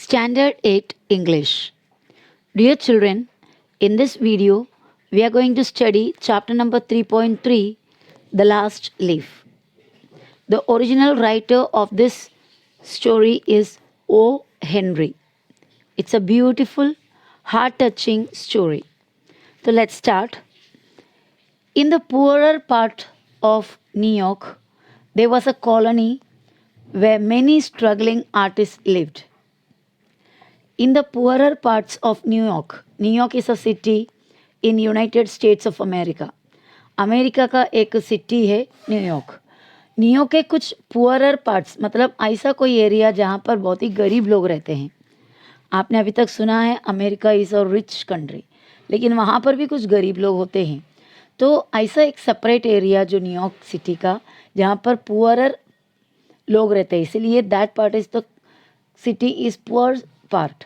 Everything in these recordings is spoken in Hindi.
Standard 8 English. Dear children, in this video, we are going to study chapter number 3.3, The Last Leaf. The original writer of this story is O. Henry. It's a beautiful, heart-touching story. So let's start. In the poorer part of New York, there was a colony where many struggling artists lived. In the poorer parts of New York is a city in United States of America. America का एक सिटी है न्यूयॉर्क के कुछ पुअरर पार्ट्स मतलब ऐसा कोई एरिया जहाँ पर बहुत ही गरीब लोग रहते हैं. आपने अभी तक सुना है America is a rich country, लेकिन वहाँ पर भी कुछ गरीब लोग होते हैं. तो ऐसा एक सेपरेट एरिया जो न्यूयॉर्क सिटी का जहाँ पर पुअरर लोग रहते हैं, इसीलिए that part is the city is poor part.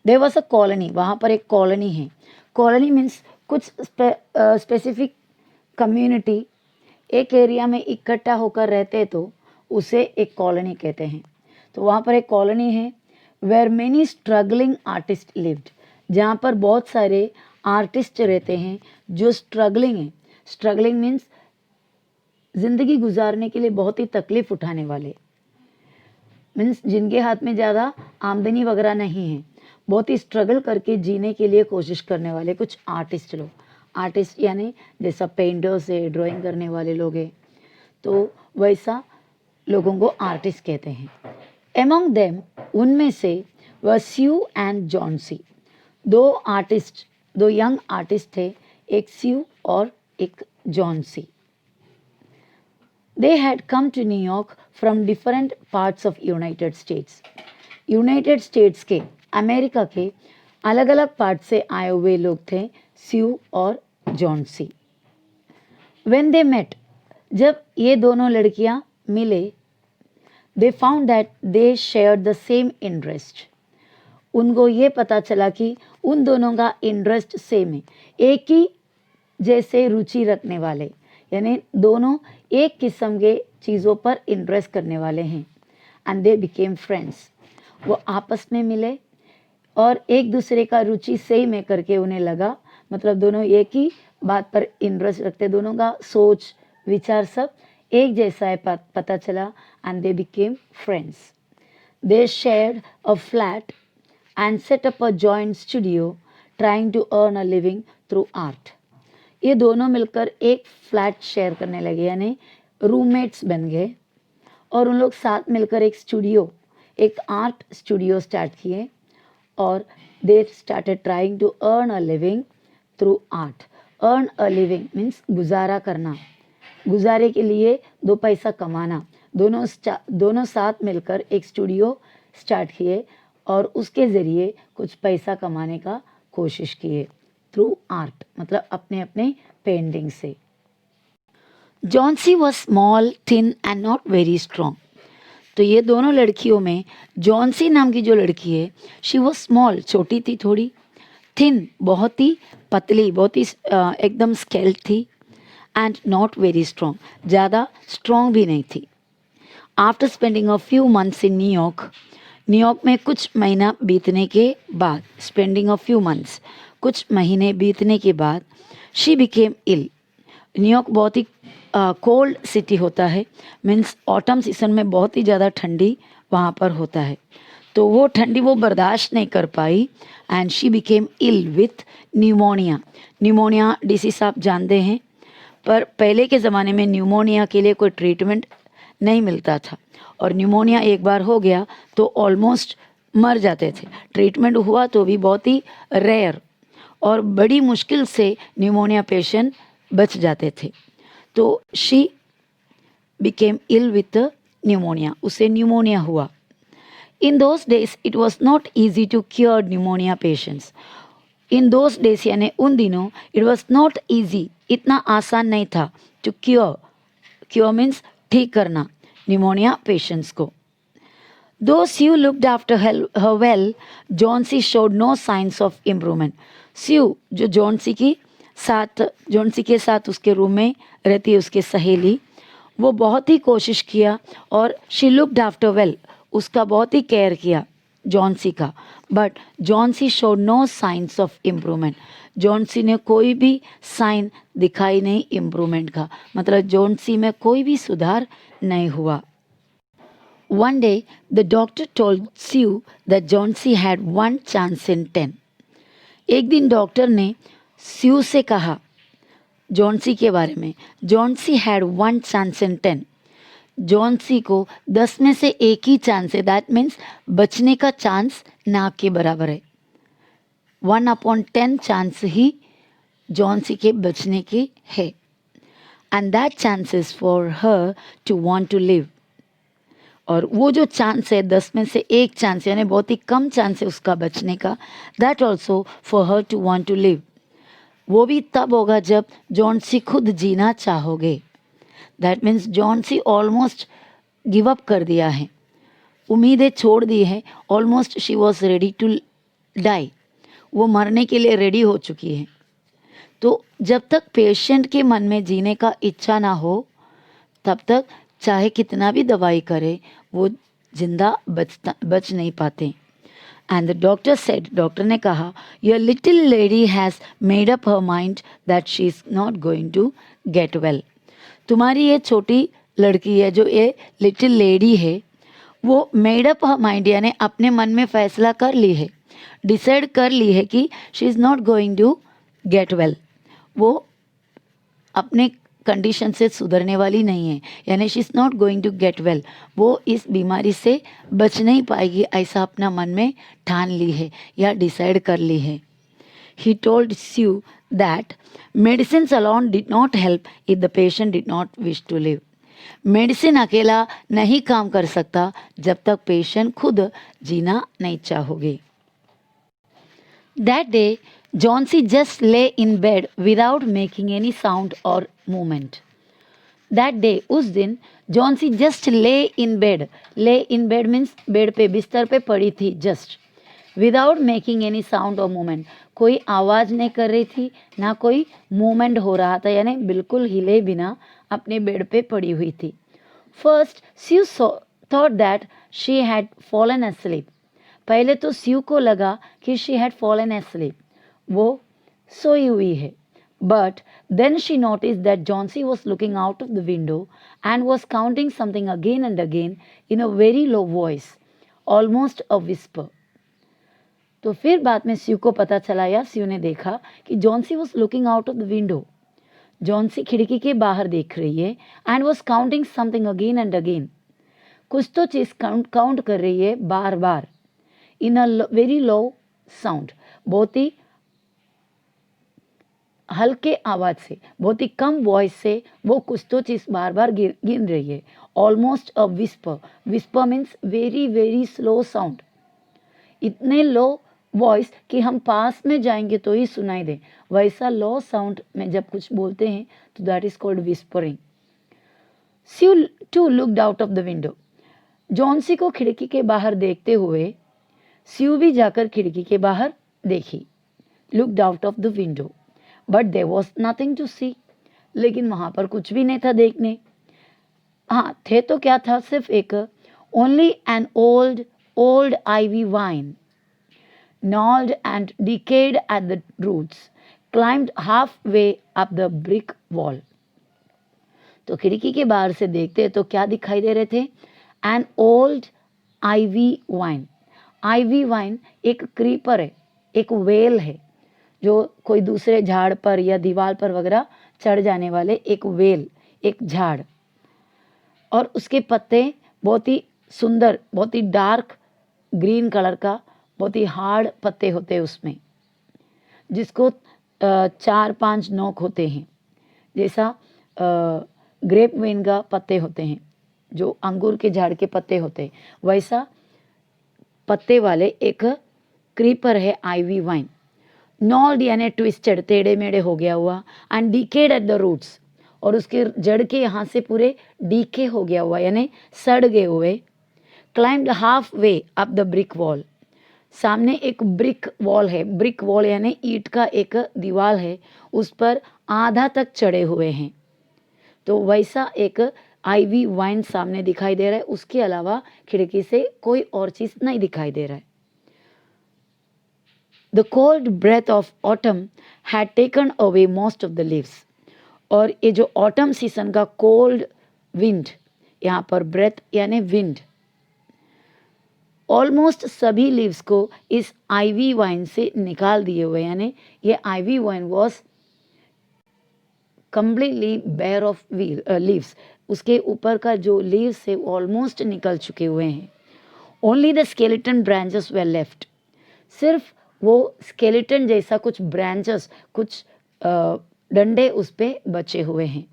There was a colony, वहाँ पर एक कॉलोनी है. कॉलोनी मीन्स कुछ स्पेसिफिक कम्युनिटी एक एरिया में इकट्ठा होकर रहते तो उसे एक कॉलोनी कहते हैं. तो वहाँ पर एक कॉलोनी है where many struggling artist lived, जहाँ पर बहुत सारे आर्टिस्ट रहते हैं जो स्ट्रगलिंग हैं. स्ट्रगलिंग मीन्स ज़िंदगी गुजारने के लिए बहुत ही तकलीफ़ उठाने वाले, मीन्स जिनके हाथ में ज़्यादा आमदनी वगैरह नहीं है, बहुत ही स्ट्रगल करके जीने के लिए कोशिश करने वाले कुछ आर्टिस्ट लोग. आर्टिस्ट यानी जैसा पेंटर्स है, ड्राइंग करने वाले लोग हैं, तो वैसा लोगों को आर्टिस्ट कहते हैं. एमंग देम, उनमें से वह स्यू एंड जॉन्सी, दो यंग आर्टिस्ट थे, एक स्यू और एक Johnsy. They had come to New York from different parts of United States. United states के, अमेरिका के अलग अलग पार्ट से आए हुए लोग थे स्यू और जॉन्सी. When they met, जब ये दोनों लड़कियां मिले, they found that they shared the same interest. उनको ये पता चला कि उन दोनों का इंटरेस्ट सेम है, एक ही जैसे रुचि रखने वाले, यानी दोनों एक किस्म के चीज़ों पर इंटरेस्ट करने वाले हैं. एंड दे बिकेम फ्रेंड्स, वो आपस में मिले और एक दूसरे का रुचि सेम है करके उन्हें लगा, मतलब दोनों एक ही बात पर इंटरेस्ट रखते, दोनों का सोच विचार सब एक जैसा है पता चला. And they became friends. They shared a flat and set up a joint studio trying to earn a living through art. ये दोनों मिलकर एक फ्लैट शेयर करने लगे, यानी रूममेट्स बन गए, और उन लोग साथ मिलकर एक आर्ट स्टूडियो स्टार्ट किए और they started trying to earn a living through art. Earn a living means गुजारा करना, गुजारे के लिए दो पैसा कमाना. दोनों साथ मिलकर एक स्टूडियो स्टार्ट किए और उसके ज़रिए कुछ पैसा कमाने का कोशिश किए थ्रू आर्ट, मतलब अपने अपने पेंटिंग से. Johnsy was small, thin and not very strong. तो ये दोनों लड़कियों में जॉन्सी नाम की जो लड़की है, शी वॉज स्मॉल, छोटी थी थोड़ी, थिन बहुत ही पतली, बहुत ही एकदम स्केल्ट थी, एंड नॉट वेरी स्ट्रॉन्ग, ज़्यादा स्ट्रॉन्ग भी नहीं थी. After spending a few months in New York में कुछ महीना बीतने के बाद, स्पेंडिंग अ फ्यू मंथ्स कुछ महीने बीतने के बाद, शी बिकेम इल. न्यूयॉर्क बहुत ही कोल्ड सिटी होता है, मीन्स ऑटम सीजन में बहुत ही ज़्यादा ठंडी वहाँ पर होता है, तो वो ठंडी वो बर्दाश्त नहीं कर पाई. And she became ill with pneumonia. DC साहब जानते हैं, पर पहले के ज़माने में न्यूमोनिया के लिए कोई ट्रीटमेंट नहीं मिलता था, और न्यूमोनिया एक बार हो गया तो ऑलमोस्ट मर जाते थे. ट्रीटमेंट हुआ तो भी बहुत ही रेयर और बड़ी मुश्किल से न्यूमोनिया पेशेंट बच जाते थे. तो she became ill with pneumonia, उसे न्यूमोनिया हुआ. In those days it was not easy to cure pneumonia patients. In those days यानी उन दिनों, इट वॉज नॉट ईजी, इतना आसान नहीं था, टू क्योर मीन्स ठीक करना न्यूमोनिया पेशेंट्स को. Though Sue looked after her well, Johnsy showed no science of improvement. Sue जो जॉन्सी के साथ उसके रूम में रहती है, उसके सहेली, वो बहुत ही कोशिश किया और शी लुक्ड आफ्टर वेल, उसका बहुत ही केयर किया जॉन्सी का, but Johnsy showed no science of improvement. Johnsy ने कोई भी साइन दिखाई नहीं इम्प्रूवमेंट का, मतलब जॉन्सी में कोई भी सुधार नहीं हुआ। One day, the doctor told Sue that Johnsy had one chance in 10. एक दिन डॉक्टर ने स्यू से कहा जॉन्सी के बारे में, Johnsy had one chance in 10। Johnsy को 10 में से एक ही चांस है, दैट मीन्स बचने का चांस ना के बराबर है। 1/10 चांस ही जॉन्सी के बचने की है, and that chance is for her to want to live. और वो जो चांस है 10 में से एक चांस, यानी बहुत ही कम चांस है उसका बचने का, that also for her to want to live. वो भी तब होगा जब जॉन्सी खुद जीना चाहोगे। That means Johnsy almost give up कर दिया है, उम्मीदें छोड़ दी है, almost she was ready to die, वो मरने के लिए रेडी हो चुकी है। तो जब तक पेशेंट के मन में जीने का इच्छा ना हो तब तक चाहे कितना भी दवाई करे वो जिंदा बच नहीं पाते। And the doctor said, doctor ने कहा, your little lady has made up her mind that she is not going to get well. तुम्हारी ये छोटी लड़की है, जो ये लिटिल लेडी है, वो मेड अप हर माइंड यानी अपने मन में फैसला कर ली है, डिसाइड कर ली है कि she is not going to get well, वो अपने कंडीशन से सुधरने वाली नहीं है, यानी she is not going to get well, वो इस बीमारी से बच नहीं पाएगी, ऐसा अपना मन में ठान ली है या डिसाइड कर ली है। He told Sue that medicines alone did not help if the patient did not wish to live. Medicine अकेला नहीं काम कर सकता जब तक पेशेंट खुद जीना नहीं चाहोगे। That day, Johnsy just lay in bed without making any sound or movement. That day, उस दिन जॉन्सी जस्ट ले इन बेड, ले इन बेड मीन्स बेड पे बिस्तर पे पड़ी थी just, without making any sound और मूवमेंट, कोई आवाज़ नहीं कर रही थी ना कोई मूवमेंट हो रहा था, यानी बिल्कुल हिले बिना अपने बेड पे पड़ी हुई थी। First Sue thought that she had fallen asleep, पहले तो स्यू को लगा कि शी हैड फॉलन एस्लीप, वो सोई हुई है। But then she noticed that Johnsy was looking out of the window and was counting something again and again in a very low voice, almost a whisper. तो फिर बाद में स्यू को पता चला या स्यू ने देखा कि Johnsy was looking out of the window, Johnsy खिड़की के बाहर देख रही है, and was counting something again and again, कुछ तो चीज़ काउंट कर रही है बार बार, इन अ वेरी लो साउंड, बहुत ही हल्के आवाज़ से, बहुत ही कम वॉइस से वो कुछ तो चीज़ बार बार गिन रही है। ऑलमोस्ट अ whisper, whisper means very very slow sound, इतने लो वॉइस कि हम पास में जाएंगे तो ही सुनाई दे, वैसा लो साउंड में जब कुछ बोलते हैं तो that is called whispering. Sue too looked out of the window, Johnsy को खिड़की के बाहर देखते हुए स्यू भी जाकर खिड़की के बाहर देखी, looked out of the window, but there was nothing to see, लेकिन वहाँ पर कुछ भी नहीं था देखने। हाँ थे तो क्या था, सिर्फ एक only an old ivy wine, gnawed and decayed at the roots, climbed halfway up the brick wall. तो खिड़की के बाहर से देखते तो क्या दिखाई दे रहे थे, an old ivy wine, ivy wine एक क्रीपर है, एक वेल है, जो कोई दूसरे झाड़ पर या दीवार पर वगैरह चढ़ जाने वाले एक वेल, एक झाड़, और उसके पत्ते बहुत ही सुंदर, बहुत ही डार्क ग्रीन कलर का, बहुत ही हार्ड पत्ते होते हैं उसमें, जिसको 4-5 नोक होते हैं, जैसा ग्रेप वेन का पत्ते होते हैं, जो अंगूर के झाड़ के पत्ते होते हैं, वैसा पत्ते वाले एक क्रीपर है आइवी वाइन। नॉल्ड यानी ट्विस्टेड, टेढ़े मेढ़े हो गया हुआ, and decayed at the roots, और उसके जड़ के यहाँ से पूरे डीके हो गया हुआ यानी सड़ गए हुए। Climbed half way up the brick wall, सामने एक ब्रिक वॉल है, ब्रिक वॉल यानी ईंट का एक दीवार है, उस पर आधा तक चढ़े हुए हैं। तो वैसा एक आइवी वाइन सामने दिखाई दे रहा है, उसके अलावा खिड़की से कोई और चीज़ नहीं दिखाई दे रहा है। The cold breath of autumn had taken away most of the leaves. और ये जो ऑटम सीजन का कोल्ड विंड, यहाँ पर ब्रेथ यानी विंड, ऑलमोस्ट सभी लीव्स को इस आईवी वाइन से निकाल दिए हुए. यानी ये ivy vine was completely bare of leaves. उसके ऊपर का जो लीव्स है ऑलमोस्ट निकल चुके हुए हैं. Only the skeleton branches way left. सिर्फ वो स्केलेटन जैसा कुछ ब्रांचेस, कुछ डंडे उस पे बचे हुए हैं.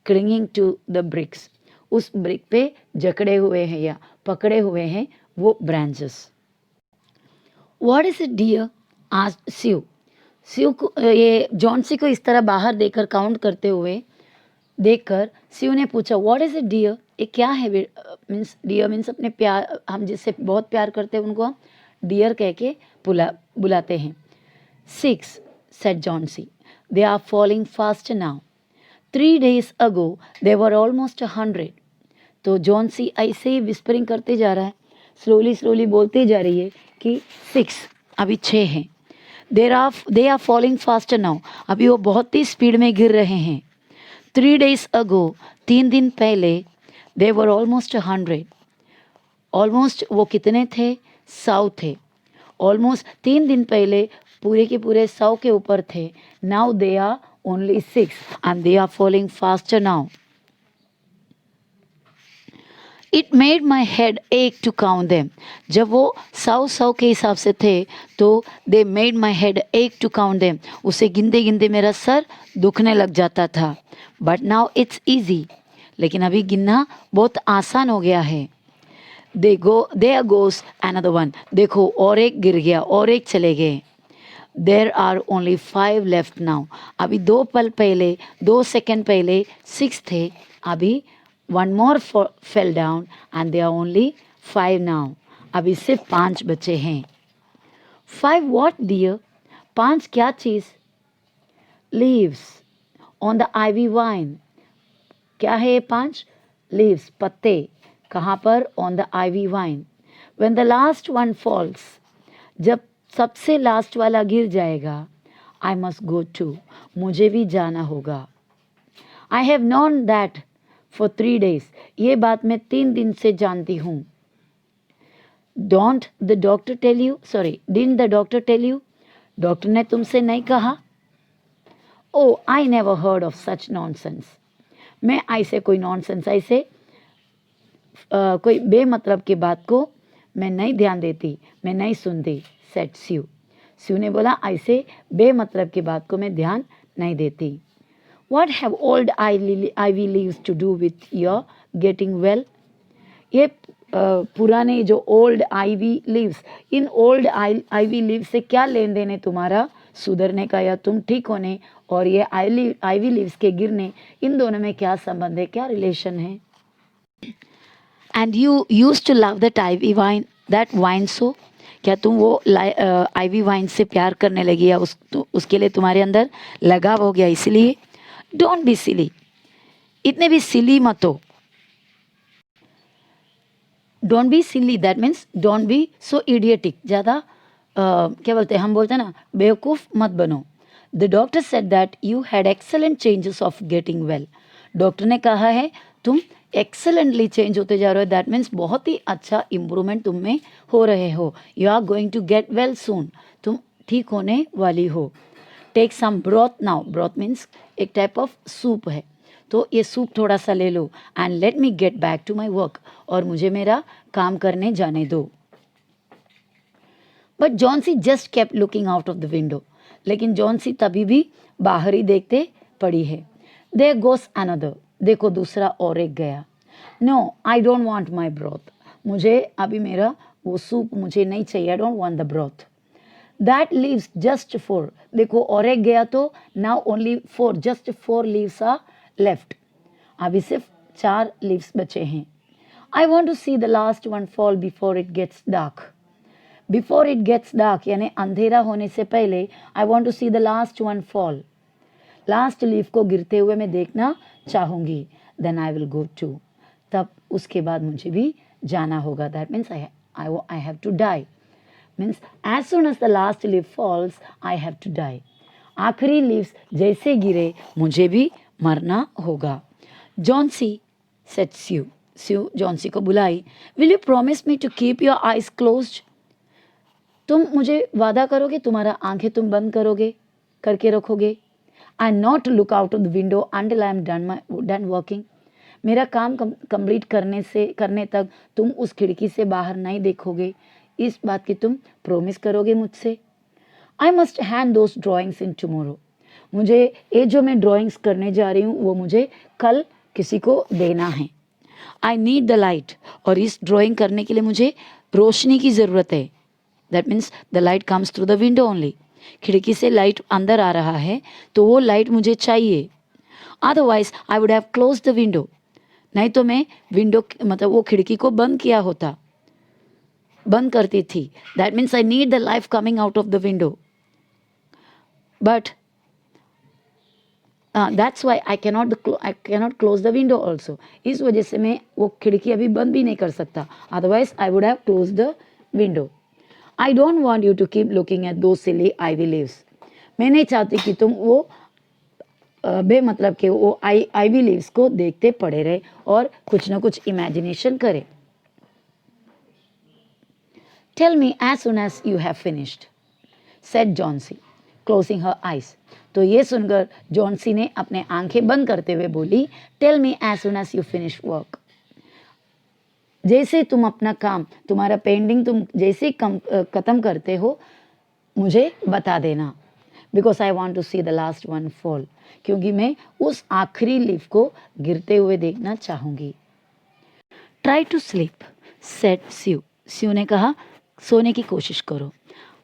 क्लिंगिंग टू द ब्रिक्स, उस ब्रिक पे जकड़े हुए हैं या पकड़े हुए हैं वो branches. What is it dear? Asked शिव. शिव को ये जॉन्सी को इस तरह बाहर देकर काउंट करते हुए देखकर शिव ने पूछा, व्हाट इज इट डियर? ये क्या है? मीन्स डियर मीन्स अपने प्यार, हम जिससे बहुत प्यार करते हैं उनको हम डियर कह के बुलाते हैं. 6 said Johnsy. They are falling faster now. 3 days ago they were almost 100. तो जॉन्सी ऐसे ही विस्परिंग करते जा रहा है, स्लोली बोलते जा रही है कि 6 अभी 6 हैं. They are falling faster now, अभी वो बहुत ही स्पीड में गिर रहे हैं. 3 days ago, 3 दिन पहले, दे वर ऑलमोस्ट 100. ऑलमोस्ट वो कितने थे? 100 थे. ऑलमोस्ट 3 दिन पहले पूरे के पूरे 100 के ऊपर थे. Now they are only 6 and they are falling faster now. It made my head ache to count them. जब वो 100 के हिसाब से थे तो they made my head ache to count them. उसे गिनते गिनते मेरा सर दुखने लग जाता था. But now it's easy. लेकिन अभी गिनना बहुत आसान हो गया है. There goes another one. देखो और एक गिर गया, और एक चले गए. There are only 5 left now. अभी 2 पल पहले, 2 सेकेंड पहले 6 थे. अभी 1 more fell down and there are only 5 now. अभी सिर्फ 5 बचे हैं. 5 what dear? 5 क्या चीज़? Leaves on the ivy vine. क्या है ये 5? Leaves, पत्ते. कहाँ पर? On the ivy vine. When the last one falls, जब सबसे लास्ट वाला गिर जाएगा, I must go too. मुझे भी जाना होगा. I have known that for 3 days. ये बात मैं 3 दिन से जानती हूँ. Don't the doctor tell you? Sorry, didn't the doctor tell you? Doctor ने तुमसे नहीं कहा? Oh, I never heard of such nonsense. मैं ऐसे कोई नॉनसेंस, ऐसे कोई बेमतलब की बात को मैं नहीं ध्यान देती, मैं नहीं सुनती. said शिव. शिव ने बोला ऐसे बेमतलब की बात को मैं ध्यान नहीं देती. What have old ivy leaves to do with your getting well? ये पुराने जो ओल्ड आईवी लीव्स, इन ओल्ड आईवी लीव्स से क्या लेन देन है तुम्हारा सुधरने का या तुम ठीक होने, और ये आईवी लीव्स के गिरने, इन दोनों में क्या संबंध है, क्या रिलेशन है? And you used to love that ivy vine, that vine so. क्या तुम वो आईवी वाइन से प्यार करने लगी या उसके लिए तुम्हारे अंदर लगाव हो गया इसलिए? Don't be silly. इतने भी सिली मत हो. Don't be silly, that means don't be so idiotic. ज़्यादा क्या बोलते हैं, हम बोलते हैं ना, बेवकूफ़ मत बनो. The doctor said that you had excellent changes of getting well. Doctor ने कहा है तुम एक्सेलेंटली चेंज होते जा रहे हो. दैट मीन्स बहुत ही अच्छा इम्प्रूवमेंट तुम में हो रहे हो. You are going to get well soon. तुम ठीक होने वाली हो. Take some broth now. Broth means एक टाइप ऑफ सूप है, तो ये सूप थोड़ा सा ले लो. And let me get back to my work. और मुझे मेरा काम करने जाने दो. But Johnsy just kept looking out of the window. लेकिन जॉन्सी तभी भी बाहर ही देखते पड़ी है. There goes another. देखो दूसरा और एक गया. No, I don't want my broth. मुझे अभी मेरा वो सूप मुझे नहीं चाहिए. I don't want the broth. That leaves just 4. देखो और एक गया तो now only 4, just 4 leaves are left. अभी सिर्फ 4 लीव्स बचे हैं. I want to see the last one fall before it gets dark. Before it gets dark यानी अंधेरा होने से पहले I want to see the last one fall. Last leaf को गिरते हुए मैं देखना चाहूँगी. Then I will go too. तब उसके बाद मुझे भी जाना होगा. That means I have to die. Means as soon as the last leaf falls I have to die. आखिरी लीव्स जैसे गिरे मुझे भी मरना होगा. Johnsy said Sue. Sue Johnsy को बुलाई. Will you promise me to keep your eyes closed. तुम मुझे वादा करोगे, तुम्हारा आंखें तुम बंद करोगे, करके रखोगे. And not look out of the window until I am done working. मेरा काम कंप्लीट करने तक तुम उस खिड़की से बाहर नहीं देखोगे. इस बात की तुम प्रॉमिस करोगे मुझसे. I must hand those drawings in tomorrow. मुझे ये जो मैं ड्राइंग्स करने जा रही हूँ वो मुझे कल किसी को देना है. I need the light. और इस ड्राइंग करने के लिए मुझे रोशनी की ज़रूरत है. That means the light comes through the window only. खिड़की से लाइट अंदर आ रहा है तो वो लाइट मुझे चाहिए. Otherwise I would have close the window. नहीं तो मैं विंडो मतलब वो खिड़की को बंद किया होता, बंद करती थी. That means I need the life coming out of the window. But that's why I cannot close the window also. इस वजह से मैं वो खिड़की अभी बंद भी नहीं कर सकता. Otherwise I would have close the window. I don't want you to keep looking at those silly ivy leaves. मैं नहीं चाहती कि तुम वो बेमतलब के वो आईवी लीव्स को देखते पड़े रहे और कुछ ना कुछ इमेजिनेशन करे. Tell me as soon as you have finished said Johnsy closing her eyes. तो ये सुनकर जॉन्सी ने अपने आंखें बंद करते हुए बोली, tell me as soon as you finish work. जैसे तुम अपना काम, तुम्हारा पेंटिंग तुम जैसे ख़त्म करते हो मुझे बता देना. Because I want to see the last one fall. क्योंकि मैं उस आखिरी लीफ को गिरते हुए देखना चाहूँगी. Try to sleep said Sue. Sue ने कहा सोने की कोशिश करो.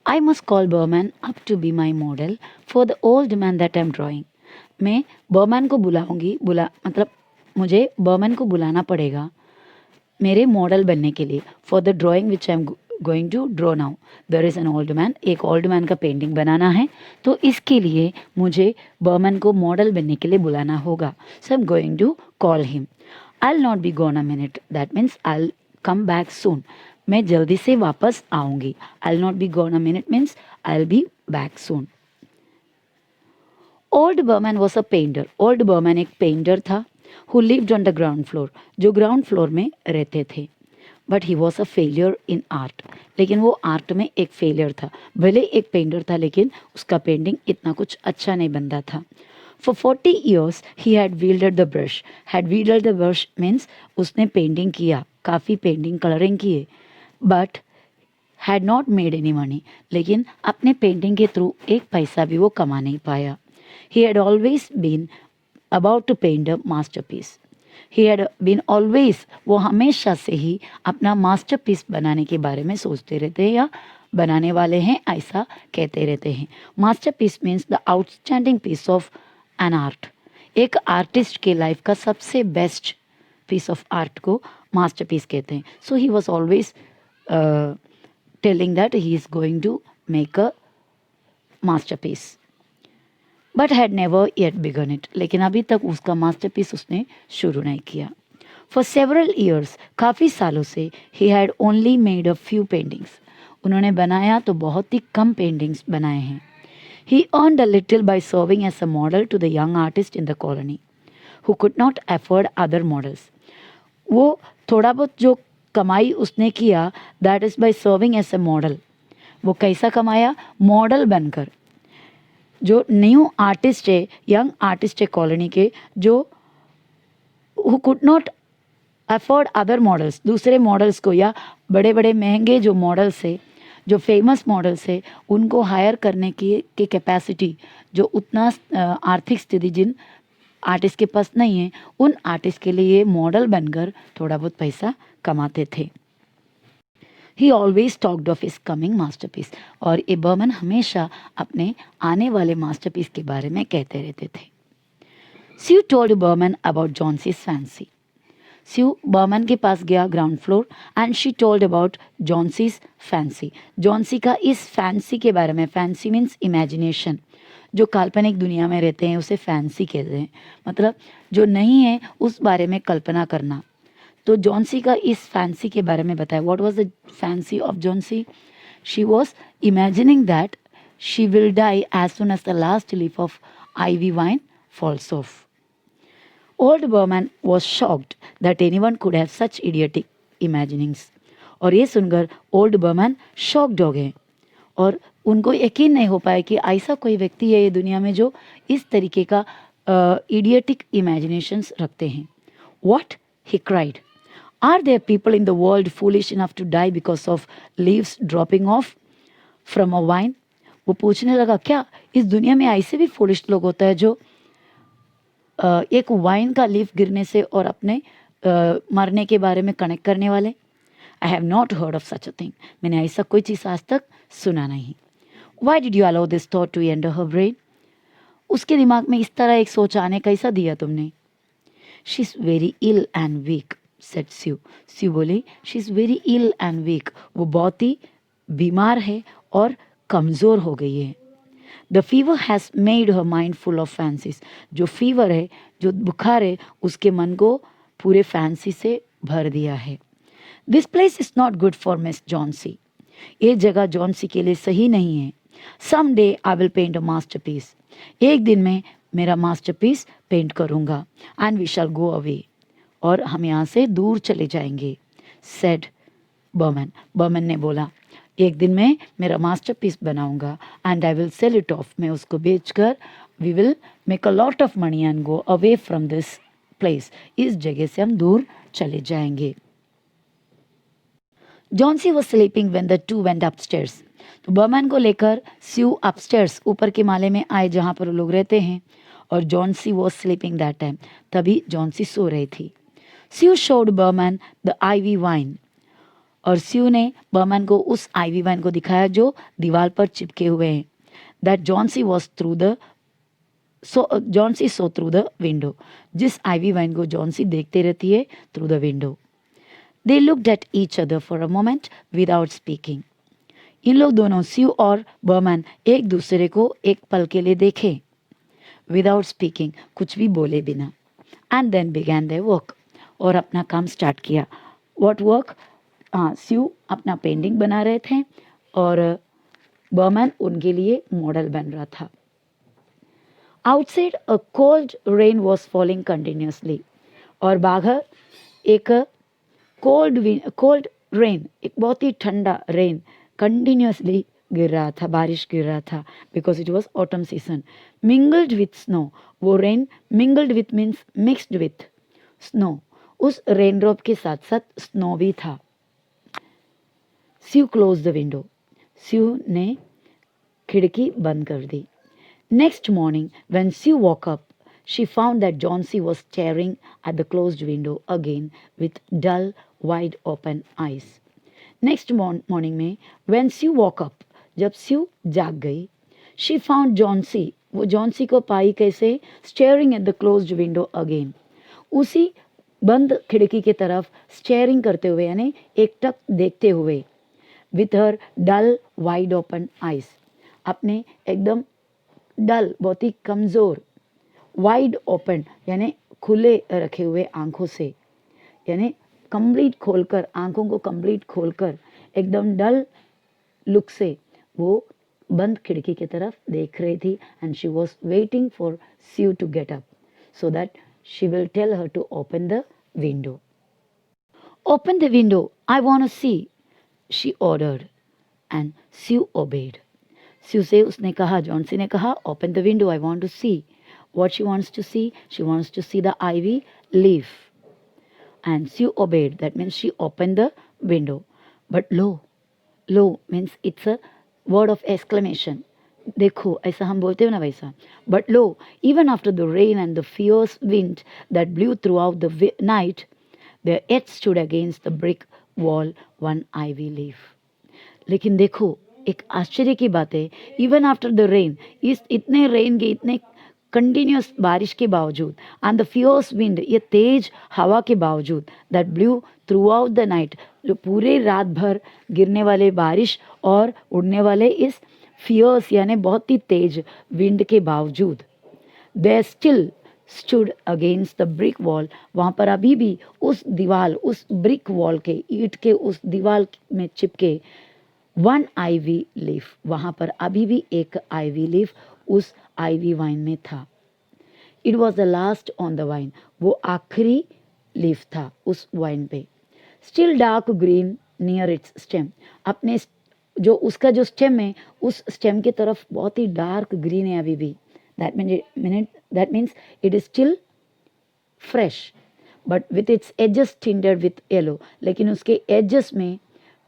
I must call Behrman up to be my model for the old man that I am drawing. मैं बर्मैन को बुलाऊंगी. मतलब मुझे बर्मैन को बुलाना पड़ेगा मेरे मॉडल बनने के लिए. For the drawing which I am going to draw now. There is an old man. एक ओल्ड मैन का पेंटिंग बनाना है तो इसके लिए मुझे बर्मैन को मॉडल बनने के लिए बुलाना होगा. So I am going to call him. I will not be gone a minute. That means I will come back soon. मैं जल्दी से वापस आऊँगी. I will not be gone a minute means I will be back soon. Old Behrman was a painter. Old Behrman एक पेंटर था who lived on the ground floor, जो ग्राउंड फ्लोर में रहते थे. But he was a failure in art. लेकिन वो आर्ट में एक फेलियर था. भले एक पेंटर था लेकिन उसका पेंटिंग इतना कुछ अच्छा नहीं बनता था. For 40 years he had wielded the brush. Had wielded the brush means उसने पेंटिंग किया, काफ़ी पेंटिंग कलरिंग किए. But had not made any money. लेकिन अपने पेंटिंग के थ्रू एक पैसा भी वो कमा नहीं पाया. He had always been about to paint a masterpiece. He had been always, वो हमेशा से ही अपना मास्टरपीस बनाने के बारे में सोचते रहते हैं या बनाने वाले हैं ऐसा कहते रहते हैं. Masterpiece means the outstanding piece of an art. एक आर्टिस्ट के लाइफ का सबसे बेस्ट पीस ऑफ आर्ट को मास्टरपीस कहते हैं. So he was always telling that he is going to make a masterpiece. But had never yet begun it. लेकिन अभी तक उसका मास्टरपीस उसने शुरू नहीं किया. फॉर सेवरल ईयर्स, काफ़ी सालों से he had only made a few paintings. उन्होंने बनाया तो बहुत ही कम पेंटिंग्स बनाए हैं. He earned a little by serving as a model to the young artist in the colony who could not afford other models. वो थोड़ा बहुत जो कमाई उसने किया that is by serving as a model. वो कैसा कमाया? मॉडल बनकर. जो न्यू आर्टिस्ट है, यंग आर्टिस्ट है कॉलोनी के, जो who could not afford other models, दूसरे मॉडल्स को या बड़े बड़े महंगे जो मॉडल्स है, जो फेमस मॉडल्स है, उनको हायर करने की कैपेसिटी, जो उतना आर्थिक स्थिति जिन आर्टिस्ट के पास नहीं है, उन आर्टिस्ट के लिए मॉडल बनकर थोड़ा बहुत पैसा कमाते थे. ही always talked of his coming masterpiece. और ए बर्मन हमेशा अपने आने वाले मास्टरपीस के बारे में कहते रहते थे. Sue told Behrman about Johnsy's fancy. Sue Behrman के पास गया ground floor and she told about Johnsy's fancy. Johnsy का इस फैंसी के बारे में, फैंसी मीन्स इमेजिनेशन, जो काल्पनिक दुनिया में रहते हैं उसे फैंसी कहते हैं. मतलब जो नहीं है उस बारे में कल्पना करना. तो जॉन्सी का इस फैंसी के बारे में बताया. What was the fancy of Johnsy? She was imagining that she will die as soon as the last leaf of ivy vine falls off. Old Berman was shocked that anyone could have such idiotic imaginings. और ये सुनकर ओल्ड बर्मन शॉक्ड हो गए और उनको यकीन नहीं हो पाया कि ऐसा कोई व्यक्ति है ये दुनिया में जो इस तरीके का इडियटिक इमेजिनेशंस रखते हैं. What? He cried. Are there people in the world foolish enough to die because of leaves dropping off from a vine? वो पूछने लगा क्या इस दुनिया में ऐसे भी फूलिश लोग होता है जो एक वाइन का लीफ गिरने से और अपने मरने के बारे में कनेक्ट करने वाले. I have not heard of such a thing. मैंने ऐसा कोई चीज़ आज तक सुना नहीं. Why did you allow this thought to enter her brain? उसके दिमाग में इस तरह एक सोच आने कैसा दिया तुमने? She is very ill and weak said Sue. Sue बोली she is very ill and weak. वो बहुत ही बीमार है और कमज़ोर हो गई है. The fever has made her mind full of fancies. जो फीवर है, जो बुखार है, उसके मन को पूरे फैंसी से भर दिया है. This place is not good for Miss Johnsy. ये जगह जॉन्सी के लिए सही नहीं है. Some day I will paint a masterpiece. एक दिन में मेरा मास्टरपीस पेंट करूँगा. And we shall go away. और हम यहाँ से दूर चले जाएंगे. सेड बर्मन. बर्मन ने बोला एक दिन में मेरा मास्टरपीस बनाऊंगा and I will sell it off. मैं उसको बेचकर we will make a lot of money and go away from this place. इस जगह से हम दूर चले जाएंगे. Johnsy was sleeping when the two went upstairs. तो बर्मन को लेकर स्यू अपस्टेयर्स ऊपर के माले में आए जहाँ पर लोग रहते हैं और Johnsy was sleeping that time. तभी जॉन्सी सो रही थी. Sue showed Behrman the ivy vine. और स्यू ने बर्मन को उस आईवी वाइन को दिखाया जो दीवार पर चिपके हुए हैं. That Johnsy was through the Johnsy saw through the window. जिस आईवी वाइन को जॉन्सी देखते रहती है through the window. They looked at each other for a moment without speaking. इन लोग दोनों स्यू और बर्मन एक दूसरे को एक पल के लिए देखे विदाउट स्पीकिंग, कुछ भी बोले बिना. And then began their work. और अपना काम स्टार्ट किया. What work? हाँ, स्यू अपना पेंटिंग बना रहे थे और बर्मन उनके लिए मॉडल बन रहा था. Outside a cold rain was falling continuously. और बाहर एक कोल्ड रेन, एक बहुत ही ठंडा रेन कंटिन्यूसली गिर रहा था, बारिश गिर रहा था. Because it was autumn season. Mingled with snow. वो rain mingled with means mixed with snow. उस रेन ड्रॉप के साथ साथ स्नो भी था. Sue close the window. Sue ने खिड़की बंद कर दी. Next morning when Sue woke up she found that Johnsy was staring at the closed window again with dull wide open eyes. Next morning में व्हेन स्यू वॉक अप, जब स्यू जाग गई, शी फाउंड जॉन्सी. वो जॉन्सी को पाई कैसे? Steering at the closed window again. उसी बंद खिड़की की तरफ स्टेयरिंग करते हुए, यानी एकटक देखते हुए. With her dull wide open eyes. अपने एकदम डल, बहुत ही कमज़ोर, वाइड ओपन यानी खुले रखे हुए आंखों से, यानी कंप्लीट खोलकर, आंखों को कंप्लीट खोलकर एकदम डल लुक से वो बंद खिड़की की तरफ देख रही थी. And she was waiting for Sue to get up so that she will tell her to open the window. Open the window, I want to see, she ordered, and Sue obeyed. Sue से उसने कहा, जॉन्सी ने कहा, open the window, I want to see. What she wants to see? She wants to see the ivy leaf. And Sue obeyed. That means she opened the window. But lo means it's a word of exclamation. देखो, ऐसा हम बोलते हो ना वैसा. But lo, even after the rain and the fierce wind that blew throughout the night, there yet stood against the brick wall one ivy leaf. लेकिन देखो, एक आश्चर्य की बात है, इवन आफ्टर द रेन, इस इतने रेन के, इतने कंटिन्यूस बारिश के बावजूद, एंड द फियर्स विंड, ये तेज हवा के बावजूद, that blue through out the night, जो पूरे रात भर गिरने वाले बारिश और उड़ने वाले इस फियर्स यानी बहुत ही तेज विंड के बावजूद, they still stood against the brick wall. वहाँ पर अभी भी उस दीवार, उस ब्रिक वॉल के, ईंट के उस दीवार में चिपके वन आईवी लीफ, वहाँ पर अभी भी एक आईवी लीफ उस आईवी वाइन में था. It was the last on the wine, वो आखिरी लीफ था उस वाइन पे. Still dark green near it's stem, अपने जो उसका जो स्टेम है उस स्टेम की तरफ बहुत ही डार्क ग्रीन है अभी भी. That means it is still fresh but with its edges tinted with yellow, लेकिन उसके एजेस में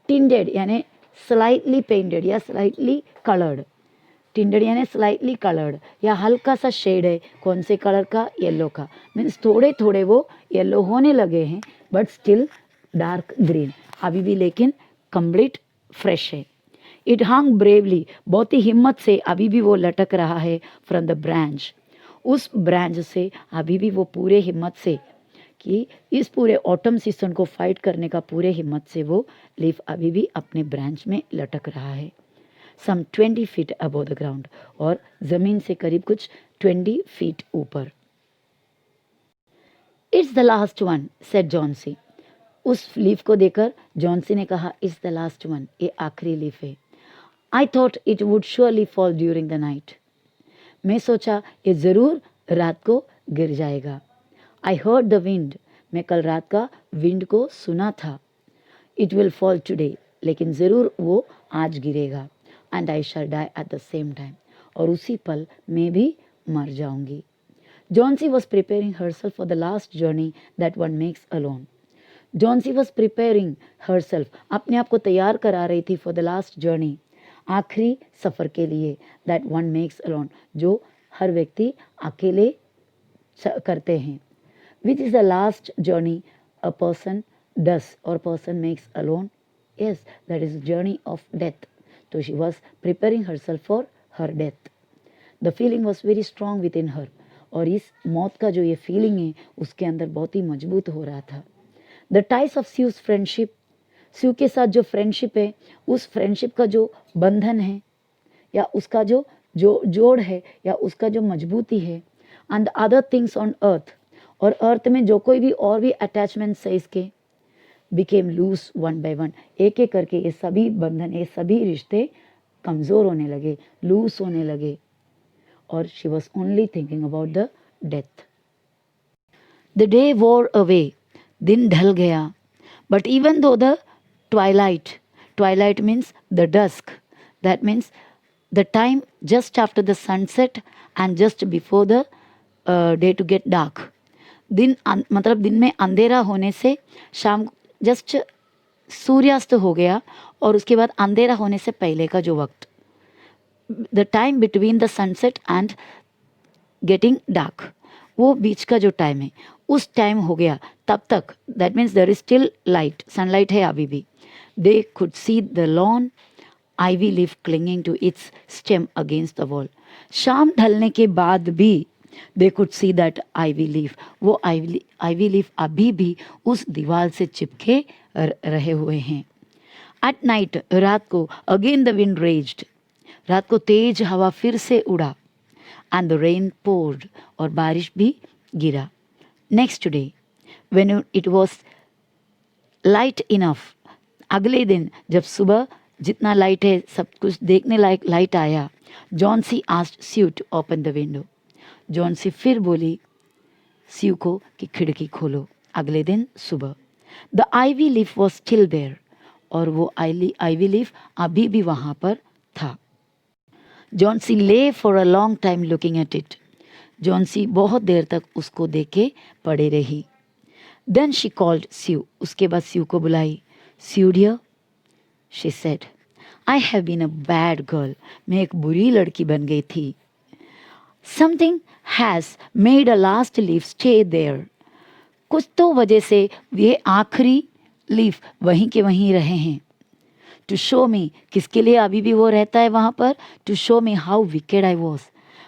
टिंडेड यानी स्लाइटली पेंटेड या स्लाइटली कलर्ड. टिंडेड यानी स्लाइटली कलर्ड या हल्का सा शेड है. कौन से कलर का? येलो का. मीन्स थोड़े थोड़े वो येलो होने लगे हैं बट स्टिल डार्क ग्रीन अभी भी, लेकिन कंप्लीट फ्रेश है. इट हंग ब्रेवली, बहुत ही हिम्मत से अभी भी वो लटक रहा है. फ्रॉम द ब्रांच, उस ब्रांच से अभी भी वो पूरे हिम्मत से, कि इस पूरे ऑटम सीजन को फाइट करने का पूरे हिम्मत से वो लीफ अभी भी अपने ब्रांच में लटक रहा है. सम 20 फीट अबव द ग्राउंड, और जमीन से करीब कुछ 20 फीट ऊपर. It's the last one said Johnsy. उस लीफ को देखकर जॉन्सी ने कहा, इट्स द लास्ट वन, ये आखिरी लीफ है. I thought it would surely fall during the night, मैं सोचा ये ज़रूर रात को गिर जाएगा. आई हर्ड द विंड, मैं कल रात का विंड को सुना था. इट विल फॉल टुडे, लेकिन ज़रूर वो आज गिरेगा. And I shall die at the same time, और उसी पल मैं भी मर जाऊंगी. Johnsy was preparing herself for the last journey that one makes alone. Johnsy was preparing herself, अपने आप को तैयार करा रही थी फॉर द लास्ट जर्नी, आखिरी सफ़र के लिए. दैट वन मेक्स अलोन, जो हर व्यक्ति अकेले करते हैं. Which is the last journey a person does और person makes alone? Yes, that is journey of death. तो she was preparing herself for her death. The feeling was very strong within her, और इस मौत का जो ये फीलिंग है उसके अंदर बहुत ही मजबूत हो रहा था. The ties of Sue's friendship, Sue के साथ जो फ्रेंडशिप है, उस फ्रेंडशिप का जो बंधन है या उसका जो जोड़ है या उसका जो मजबूती है. And the other things on earth, और अर्थ में जो कोई भी और भी अटैचमेंट्स है इसके, became lose one by one, एक एक करके ये सभी बंधन, ये सभी रिश्ते कमज़ोर होने लगे, लूज होने लगे. और she was only thinking about the death. The day war away, दिन ढल गया. But even though the twilight means the dusk, that means the time just after the sunset and just before the day to get dark. दिन मतलब दिन में अंधेरा होने से शाम जस्ट सूर्यास्त हो गया, और उसके बाद अंधेरा होने से पहले का जो वक्त, the time between the sunset and getting dark, वो बीच का जो टाइम है उस टाइम हो गया. तब तक that means there is still light, sunlight है अभी भी. They could see the lone ivy leaf clinging to its stem against the wall. शाम ढलने के बाद भी they could see that ivy leaf, वो आईवी लीफ अभी भी उस दीवार से चिपके रहे हुए हैं. एट नाइट, रात को, अगेन द विंड रेज्ड, रात को तेज हवा फिर से उड़ा. एंड द रेन पोर्ड, और बारिश भी गिरा. Next day when it was light enough, अगले दिन जब सुबह जितना लाइट है सब कुछ देखने लायक लाइट आया, Johnsy asked Sue to open the window. जॉन्सी फिर बोली स्यू को कि खिड़की खोलो. अगले दिन सुबह the ivy leaf was still there, और वो आईवी लीफ अभी भी वहाँ पर था. जॉन्सी ले for a long time looking at it, Johnsy बहुत देर तक उसको देखे पड़े रही. देन शी कॉल्ड स्यू, उसके बाद स्यू को बुलाई. Sue dear, she said, I have been a bad girl, मैं एक बुरी लड़की बन गई थी. Something has made a last leaf stay there, कुछ तो वजह से ये आखिरी लीफ वहीं के वहीं रहे हैं. टू शो मी, किसके लिए अभी भी वो रहता है वहाँ पर? To show me how wicked I was,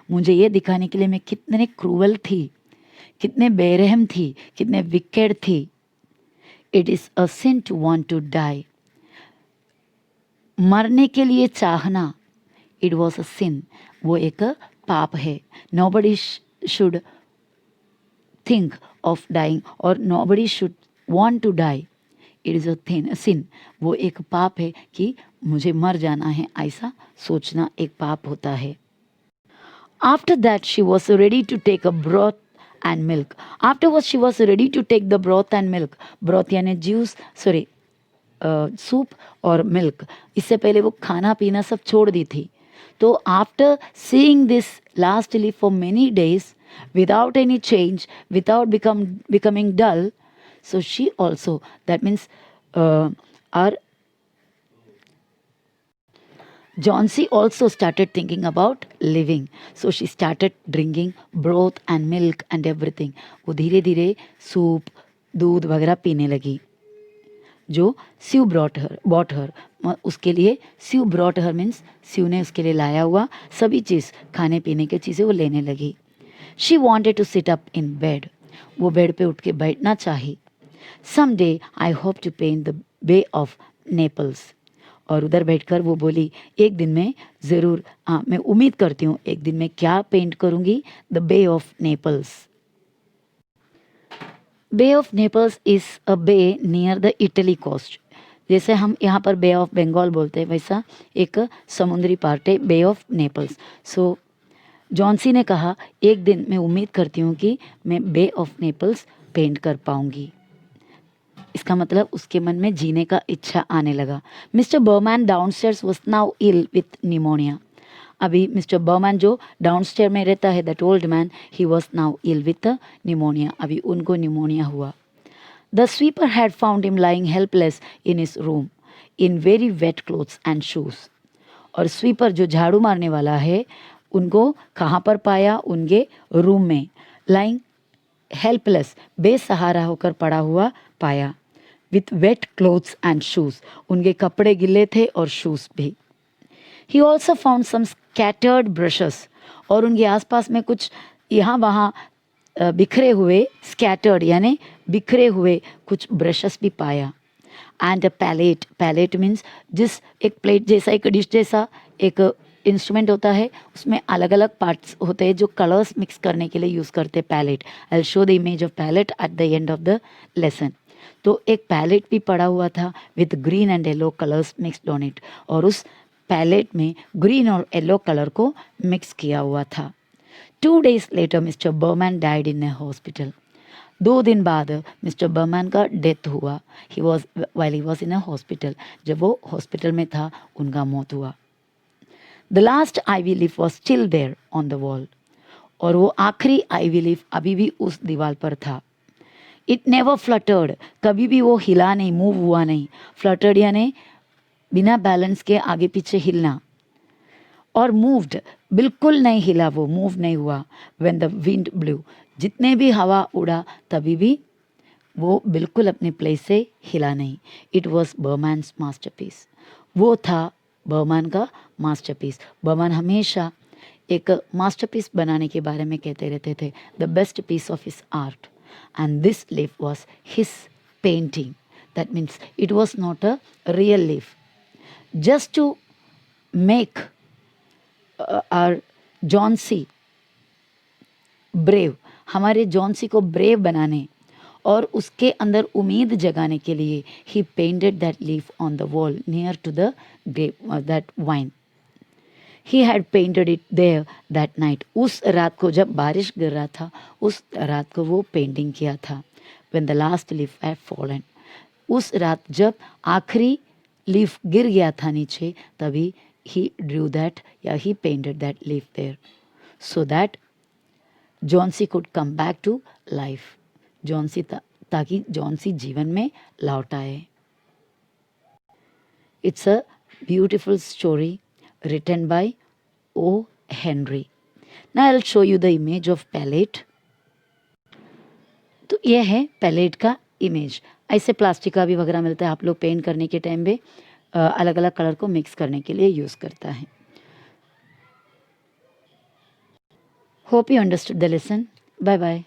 मुझे ये दिखाने के लिए मैं कितने क्रूअल थी, कितने बेरहम थी, कितने विकेड थी. It is a sin to want to die, मरने के लिए चाहना. इट वॉज अ सिन, वो एक पाप है. Nobody should think of dying, और nobody should want to die. It is a sin, वो एक पाप है कि मुझे मर जाना है, ऐसा सोचना एक पाप होता है. After that, she was ready to take a broth and milk. Afterwards, she was ready to take the broth and milk. Broth यानी juice, sorry, सूप और मिल्क. इससे पहले वो खाना पीना सब छोड़ दी थी. तो after seeing this lastly for many days without any change, without becoming dull, so she also, that means our Jhansi also started thinking about living. So she started drinking broth and milk and everything. वो धीरे धीरे सूप दूध वगैरह पीने लगी. जो शिव bought her, उसके लिए Shiv brought her means Shiv ने उसके लिए लाया हुआ सभी चीज़, खाने पीने की चीज़ें वो लेने लगी. She wanted to sit up in bed. वो बेड पे उठ के बैठना चाही. Someday I hope to paint the Bay of Naples. और उधर बैठकर वो बोली, एक दिन में ज़रूर, मैं उम्मीद करती हूँ एक दिन में क्या पेंट करूँगी, the bay of Naples. Bay of Naples is a bay near the Italy coast. जैसे हम यहाँ पर बे ऑफ बंगाल बोलते हैं, वैसा एक समुद्री पार्ट है बे ऑफ नेपल्स. सो जॉन्सी ने कहा, एक दिन मैं उम्मीद करती हूँ कि मैं बे ऑफ नेपल्स पेंट कर पाऊँगी. इसका मतलब उसके मन में जीने का इच्छा आने लगा. Mister Behrman downstairs was now ill with pneumonia. अभी मिस्टर बर्मैन जो डाउनस्टेयर में रहता है, that old man, he was now ill with pneumonia. अभी उनको निमोनिया हुआ. The sweeper had found him lying helpless in his room in very wet clothes and shoes. और स्वीपर जो झाड़ू मारने वाला है, उनको कहाँ पर पाया, उनके रूम में, लाइंग हेल्पलेस, बेसहारा होकर पड़ा हुआ पाया. With wet clothes and shoes, उनके कपड़े गिले थे और शूज़ भी. He also found some scattered brushes. और उनके आसपास में कुछ यहाँ वहाँ बिखरे हुए, स्कैटर्ड यानी बिखरे हुए कुछ ब्रशेस भी पाया. And a palette. Palette means जिस एक प्लेट जैसा, एक डिश जैसा एक इंस्ट्रूमेंट होता है, उसमें अलग अलग पार्ट्स होते हैं जो कलर्स मिक्स करने के लिए यूज़ करते हैं, palette. I will show the image of palette at the end of the lesson. तो एक पैलेट भी पड़ा हुआ था with green and yellow colours mixed on it. और उस पैलेट में ग्रीन और येलो कलर को मिक्स किया हुआ था. 2 days later mister Behrman died in a hospital. 2 दिन बाद मिस्टर बर्मैन का डेथ हुआ. He was in a hospital. जब वो हॉस्पिटल में था, उनका मौत हुआ. The last ivy leaf was still there on the wall. और वो आखिरी आईवी लीफ अभी भी उस दीवार पर था. It never fluttered. कभी भी वो हिला नहीं, मूव हुआ नहीं. फ्लटर्ड यानी बिना बैलेंस के आगे पीछे हिलना. और मूव्ड, बिल्कुल नहीं हिला, वो मूव नहीं हुआ. व्हेन द विंड ब्लू, जितने भी हवा उड़ा तभी भी वो बिल्कुल अपने प्लेस से हिला नहीं. It was Behrman's masterpiece. वो था बर्मैन का मास्टरपीस. बर्मैन हमेशा एक मास्टरपीस बनाने के बारे में कहते रहते थे, the best piece of his art. And this leaf was his painting. That means it was not a real leaf. Just to make our Jhansi brave, हमारे जॉन्सी को ब्रेव बनाने और उसके अंदर उम्मीद जगाने के लिए, he painted that leaf on the wall near to the grape, that vine. He had painted it there that night. उस रात को जब बारिश गिर रहा था, उस रात को वो पेंटिंग किया था. When the last leaf had fallen. उस रात जब आखिरी लीफ गिर गया था नीचे, तभी he drew that, या he painted that leaf there. So that Johnsy could come back to life. Johnsy ताकि जॉन्सी जीवन में लौट आए. It's a beautiful story written by O. Henry. Now I'll show you the image of palette. तो ये है पैलेट का इमेज. ऐसे प्लास्टिक का भी वगैरह मिलता है, आप लोग पेंट करने के टाइम पे अलग अलग कलर को मिक्स करने के लिए यूज़ करता है. Hope you understood the lesson. Bye bye.